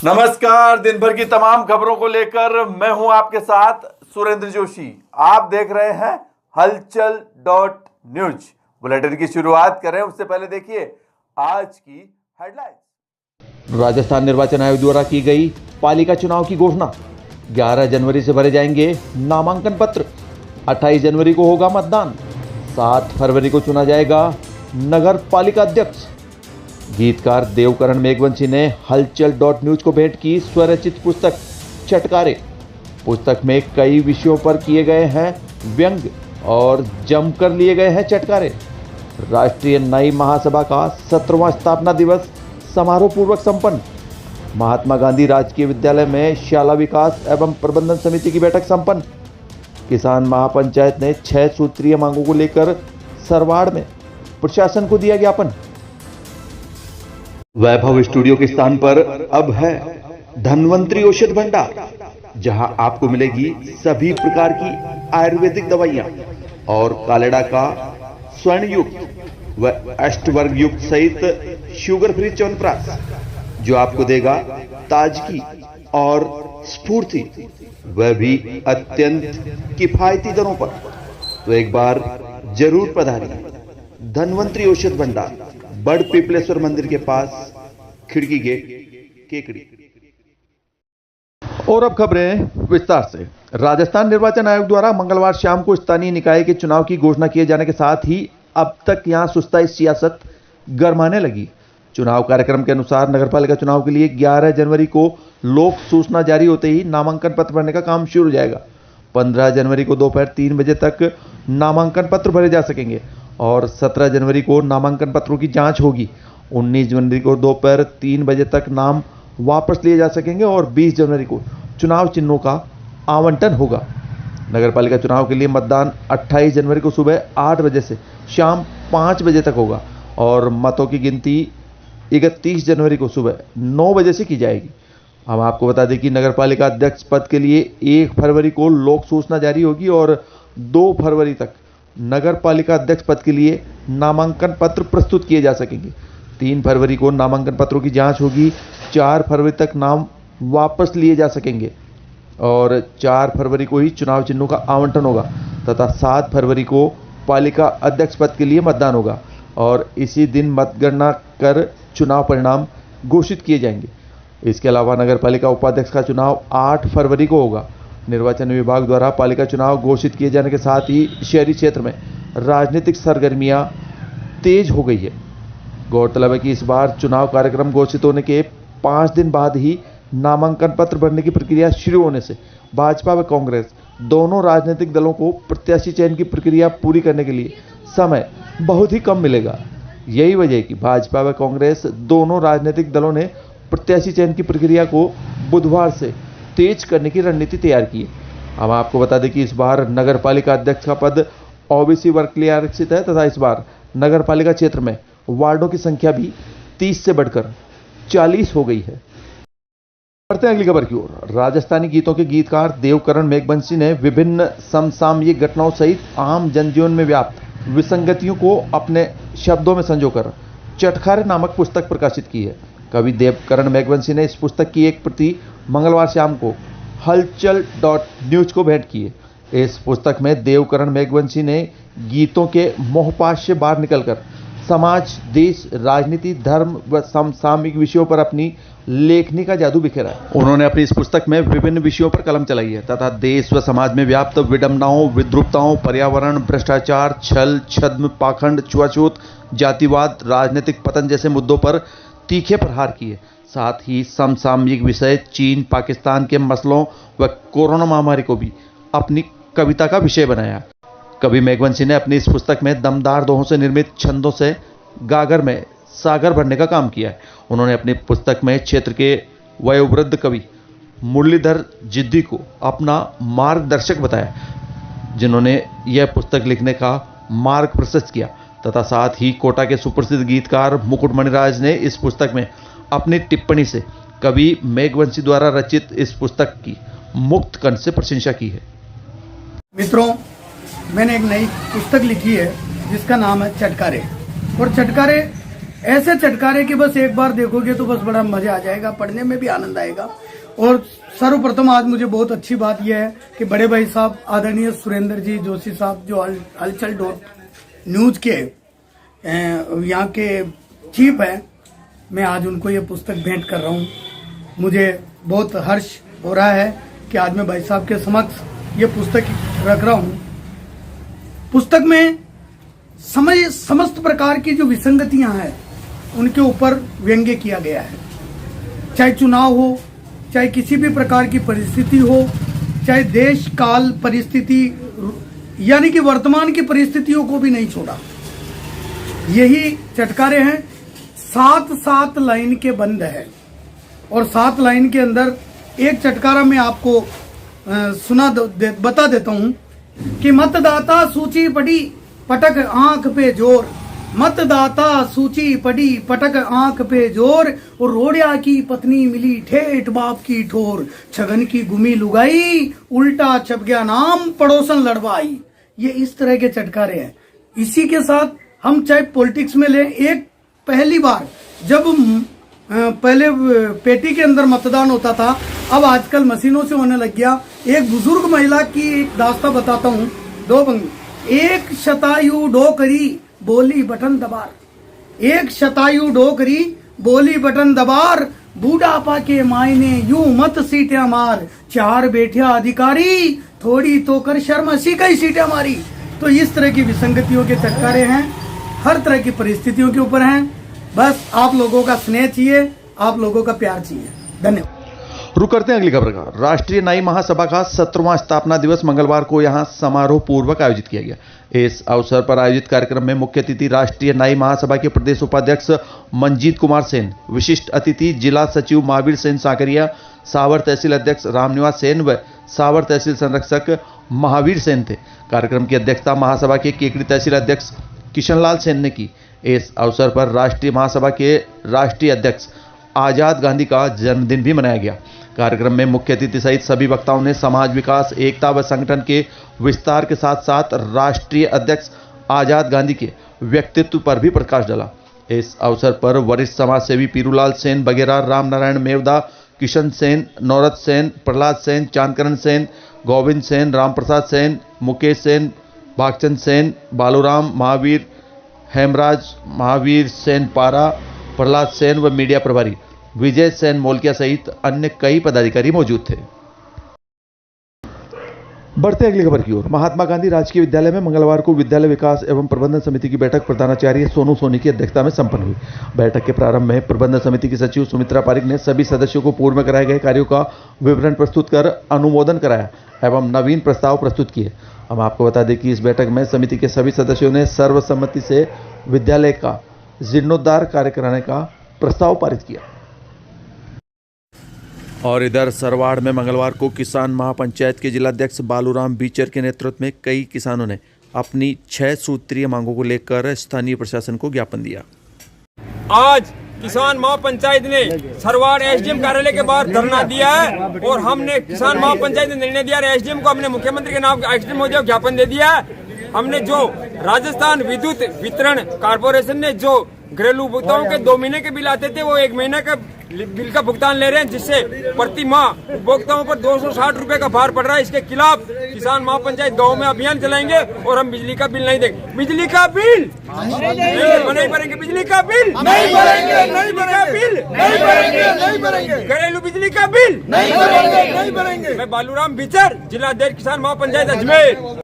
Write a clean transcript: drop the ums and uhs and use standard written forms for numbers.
नमस्कार। दिन भर की तमाम खबरों को लेकर मैं हूं आपके साथ सुरेंद्र जोशी। आप देख रहे हैं हलचल .न्यूज। बुलेटिन की शुरुआत करें उससे पहले देखिए आज की हेडलाइंस। राजस्थान निर्वाचन आयोग द्वारा की गई पालिका चुनाव की घोषणा। 11 जनवरी से भरे जाएंगे नामांकन पत्र। 28 जनवरी को होगा मतदान। 7 फरवरी को चुना जाएगा नगर पालिका अध्यक्ष। गीतकार देवकरण मेघवंशी ने हलचल .न्यूज को भेंट की स्वरचित पुस्तक चटकारे। पुस्तक में कई विषयों पर किए गए हैं व्यंग और जमकर लिए गए हैं चटकारे। राष्ट्रीय नई महासभा का 17वां स्थापना दिवस समारोह पूर्वक संपन्न। महात्मा गांधी राजकीय विद्यालय में शाला विकास एवं प्रबंधन समिति की बैठक संपन्न। किसान महापंचायत ने 6 सूत्रीय मांगों को लेकर सरवाड़ में प्रशासन को दिया ज्ञापन। वैभव स्टूडियो के स्थान पर अब है धन्वंतरी औषध भंडार, जहां आपको मिलेगी सभी प्रकार की आयुर्वेदिक दवाइयां और कालेडा का स्वर्ण युक्त व अष्टवर्ग युक्त सहित शुगर फ्री च्यवनप्राश, जो आपको देगा ताजगी और स्फूर्ति, वह भी अत्यंत किफायती दरों पर। तो एक बार जरूर पधारिए धन्वंतरी औषध भंडार, बड़ पिपलेश्वर मंदिर के पास, खिड़की गेट, केकड़ी। और अब खबरें विस्तार से। राजस्थान निर्वाचन आयोग द्वारा मंगलवार शाम को स्थानीय निकाय के चुनाव की घोषणा किए जाने के साथ ही अब तक यहां सुस्ताई सियासत गरमाने लगी। चुनाव कार्यक्रम के अनुसार नगरपालिका चुनाव के लिए 11 जनवरी को लोक सूचना जारी होते ही नामांकन पत्र भरने का काम शुरू हो जाएगा। 15 जनवरी को दोपहर 3 बजे तक नामांकन पत्र भरे जा सकेंगे और 17 जनवरी को नामांकन पत्रों की जांच होगी। 19 जनवरी को दोपहर 3 बजे तक नाम वापस लिए जा सकेंगे और 20 जनवरी को चुनाव चिन्हों का आवंटन होगा। नगरपालिका चुनाव के लिए मतदान 28 जनवरी को सुबह 8 बजे से शाम 5 बजे तक होगा और मतों की गिनती 31 जनवरी को सुबह 9 बजे से की जाएगी। हम आपको बता दें कि नगरपालिका अध्यक्ष पद के लिए 1 फरवरी को लोक सूचना जारी होगी और 2 फरवरी तक नगर पालिका अध्यक्ष पद के लिए नामांकन पत्र प्रस्तुत किए जा सकेंगे। 3 फरवरी को नामांकन पत्रों की जांच होगी। 4 फरवरी तक नाम वापस लिए जा सकेंगे और 4 फरवरी को ही चुनाव चिन्हों का आवंटन होगा तथा 7 फरवरी को पालिका अध्यक्ष पद के लिए मतदान होगा और इसी दिन मतगणना कर चुनाव परिणाम घोषित किए जाएंगे। इसके अलावा नगर पालिका उपाध्यक्ष का चुनाव 8 फरवरी को होगा। निर्वाचन विभाग द्वारा पालिका चुनाव घोषित किए जाने के साथ ही शहरी क्षेत्र में राजनीतिक सरगर्मियां तेज हो गई है। गौरतलब है कि इस बार चुनाव कार्यक्रम घोषित होने के 5 दिन बाद ही नामांकन पत्र भरने की प्रक्रिया शुरू होने से भाजपा व कांग्रेस दोनों राजनीतिक दलों को प्रत्याशी चयन की प्रक्रिया पूरी करने के लिए समय बहुत ही कम मिलेगा। यही वजह है कि भाजपा व कांग्रेस दोनों राजनीतिक दलों ने प्रत्याशी चयन की प्रक्रिया को बुधवार से तेज करने की रणनीति तैयार की है। हम आपको बता दें कि इस बार नगर पालिका अध्यक्ष का पद ओबीसी वर्ग के लिए आरक्षित है तथा इस बार नगर पालिका क्षेत्र में वार्डों की संख्या भी 30 से बढ़कर 40 हो गई है। बढ़ते हैं अगली खबर की ओर। राजस्थानी गीतों के गीतकार देवकरण मेघवंशी ने विभिन्न समसामयिक घटनाओं सहित आम जनजीवन में व्याप्त विसंगतियों को अपने शब्दों में संजोकर चटखारे नामक पुस्तक प्रकाशित की है। कवि देवकरण मेघवंशी ने इस पुस्तक की एक प्रति मंगलवार शाम को हलचल .न्यूज को भेंट की है। इस पुस्तक में देवकरण मेघवंशी ने गीतों के मोहपाश से बाहर निकलकर समाज, देश, राजनीति, धर्म व समसामयिक विषयों पर अपनी लेखनी का जादू बिखेरा है। उन्होंने अपनी इस पुस्तक में विभिन्न विषयों पर कलम चलाई है तथा देश व समाज में व्याप्त विडंबनाओं, विद्रूपताओं, पर्यावरण, भ्रष्टाचार, छल, छद्म, पाखंड, छुआछूत, जातिवाद, राजनीतिक पतन जैसे मुद्दों पर तीखे प्रहार किए। साथ ही समसामयिक विषय चीन, पाकिस्तान के मसलों व कोरोना महामारी को भी अपनी कविता का विषय बनाया। कवि मेघवंशी ने अपनी इस पुस्तक में दमदार दोहों से निर्मित छंदों से गागर में सागर भरने का काम किया है। उन्होंने अपनी पुस्तक में क्षेत्र के वयोवृद्ध कवि मुरलीधर जिद्दी को अपना मार्गदर्शक बताया, जिन्होंने यह पुस्तक लिखने का मार्ग प्रशस्त किया तथा साथ ही कोटा के सुप्रसिद्ध गीतकार मुकुट मणिराज ने इस पुस्तक में अपनी टिप्पणी से कवि मेघवंशी द्वारा रचित इस पुस्तक की मुक्त कंठ से प्रशंसा की है। मित्रों, मैंने एक नई पुस्तक लिखी है जिसका नाम है चटकारे। और चटकारे ऐसे चटकारे की बस एक बार देखोगे तो बस बड़ा मजा आ जाएगा, पढ़ने में भी आनंद आएगा। और सर्वप्रथम आज मुझे बहुत अच्छी बात यह है कि बड़े भाई साहब आदरणीय सुरेंद्र जी जोशी साहब जो हलचल न्यूज के यहाँ के चीफ है, मैं आज उनको ये पुस्तक भेंट कर रहा हूँ। मुझे बहुत हर्ष हो रहा है कि आज मैं भाई साहब के समक्ष ये पुस्तक रख रहा हूँ। पुस्तक में समस्त प्रकार की जो विसंगतियां हैं उनके ऊपर व्यंग्य किया गया है। चाहे चुनाव हो, चाहे किसी भी प्रकार की परिस्थिति हो, चाहे देश काल परिस्थिति यानी कि वर्तमान की परिस्थितियों को भी नहीं छोड़ा। यही चटकारे हैं। 7 लाइन के बंद है और 7 लाइन के अंदर एक चटकारा मैं आपको बता देता हूं कि मतदाता सूची पड़ी पटक आंख पे जोर, मतदाता सूची पड़ी पटक आंख पे जोर, और रोड़िया की पत्नी मिली ठेठ बाप की ठोर, छगन की गुमी लुगाई उल्टा छप गया नाम पड़ोसन लड़वाई। ये इस तरह के चटकारे हैं। इसी के साथ हम चाहे पॉलिटिक्स में लें, एक पहली बार जब पहले पेटी के अंदर मतदान होता था, अब आजकल मशीनों से होने लग गया। एक बुजुर्ग महिला की एक दास्ता बताता हूँ, 2 पंक्ति। एक शतायु डोकरी बोली बटन दबार, एक शतायु डोकरी बोली बटन दबार, बूढ़ापा के मायने यूं मत सीटें मार, 4 बेटियां अधिकारी थोड़ी तो कर शर्म सी कई सीटें मारी। तो इस तरह की विसंगतियों के चटकारे हैं, हर तरह की परिस्थितियों के ऊपर हैं। बस आप लोगों का स्नेह चाहिए, आप लोगों का प्यार चाहिए। धन्यवाद। रुक करते हैं अगली खबर का। राष्ट्रीय नाई महासभा का 17वां स्थापना दिवस मंगलवार को यहां समारोह पूर्वक आयोजित किया गया। इस अवसर पर आयोजित कार्यक्रम में मुख्य अतिथि राष्ट्रीय नाई महासभा के प्रदेश उपाध्यक्ष मंजीत कुमार सेन, विशिष्ट अतिथि जिला सचिव महावीर सेन साकरिया, सावर तहसील अध्यक्ष रामनिवास सेन व सावर तहसील संरक्षक महावीर सेन थे। कार्यक्रम की अध्यक्षता महासभा के केकड़ी तहसील अध्यक्ष किशनलाल सेन ने की। इस अवसर पर राष्ट्रीय महासभा के राष्ट्रीय अध्यक्ष आजाद गांधी का जन्मदिन भी मनाया गया। कार्यक्रम में मुख्य अतिथि सहित सभी वक्ताओं ने समाज विकास, एकता व संगठन के विस्तार के साथ साथ राष्ट्रीय अध्यक्ष आजाद गांधी के व्यक्तित्व पर भी प्रकाश डाला। इस अवसर पर वरिष्ठ समाज सेवी पीरूलाल सेन बघेरा, राम नारायण मेवदा, किशन सेन, नौरत सेन, प्रहलाद सेन, चांदकरण सेन, गोविंद सेन, राम प्रसाद सेन, मुकेश सेन, भागचंद सेन, बालूराम, महावीर हेमराज, महावीर सेन पारा, प्रहलाद सेन व मीडिया प्रभारी विजय सेन मोलकिया सहित अन्य कई पदाधिकारी मौजूद थे। बढ़ते अगली खबर की ओर। महात्मा गांधी राजकीय विद्यालय में मंगलवार को विद्यालय विकास एवं प्रबंधन समिति की बैठक प्रधानाचार्य सोनू सोनी की अध्यक्षता में संपन्न हुई। बैठक के प्रारंभ में प्रबंधन समिति की सचिव सुमित्रा पारिक ने सभी सदस्यों को पूर्व में कराए गए कार्यों का विवरण प्रस्तुत कर अनुमोदन कराया एवं नवीन प्रस्ताव प्रस्तुत किए। हम आपको बता दें कि इस बैठक में समिति के सभी सदस्यों ने सर्वसम्मति से विद्यालय का जीर्णोद्धार कार्य कराने का प्रस्ताव पारित किया। और इधर सरवाड़ में मंगलवार को किसान महापंचायत के जिलाध्यक्ष बालूराम बीचर के नेतृत्व में कई किसानों ने अपनी 6 सूत्रीय मांगों को लेकर स्थानीय प्रशासन को ज्ञापन दिया। आज किसान महापंचायत ने सरवाड़ एसडीएम कार्यालय के बाहर धरना दिया है और हमने किसान महापंचायत ने निर्णय दिया, एसडीएम को हमने मुख्यमंत्री के नाम एसडीएम महोदय ज्ञापन दे दिया है। हमने जो राजस्थान विद्युत वितरण कारपोरेशन ने जो घरेलू उपभोक्ताओं के 2 महीने के बिल आते थे वो 1 महीने का बिल का भुगतान ले रहे हैं, जिससे प्रति माह उपभोक्ताओं पर 260 रुपए का भार पड़ रहा है। इसके खिलाफ किसान महापंचायत गांव में अभियान चलाएंगे और हम बिजली का बिल नहीं देंगे। बिजली का बिल नहीं भरेंगे, बिजली का बिल नहीं भरेंगे, नहीं भरेंगे, नहीं भरेंगे, नहीं भरेंगे, घरेलू बिजली का बिल नहीं भरेंगे, नहीं भरेंगे। मैं बालूराम बीचर, जिला अध्यक्ष किसान महापंचायत अजमेर।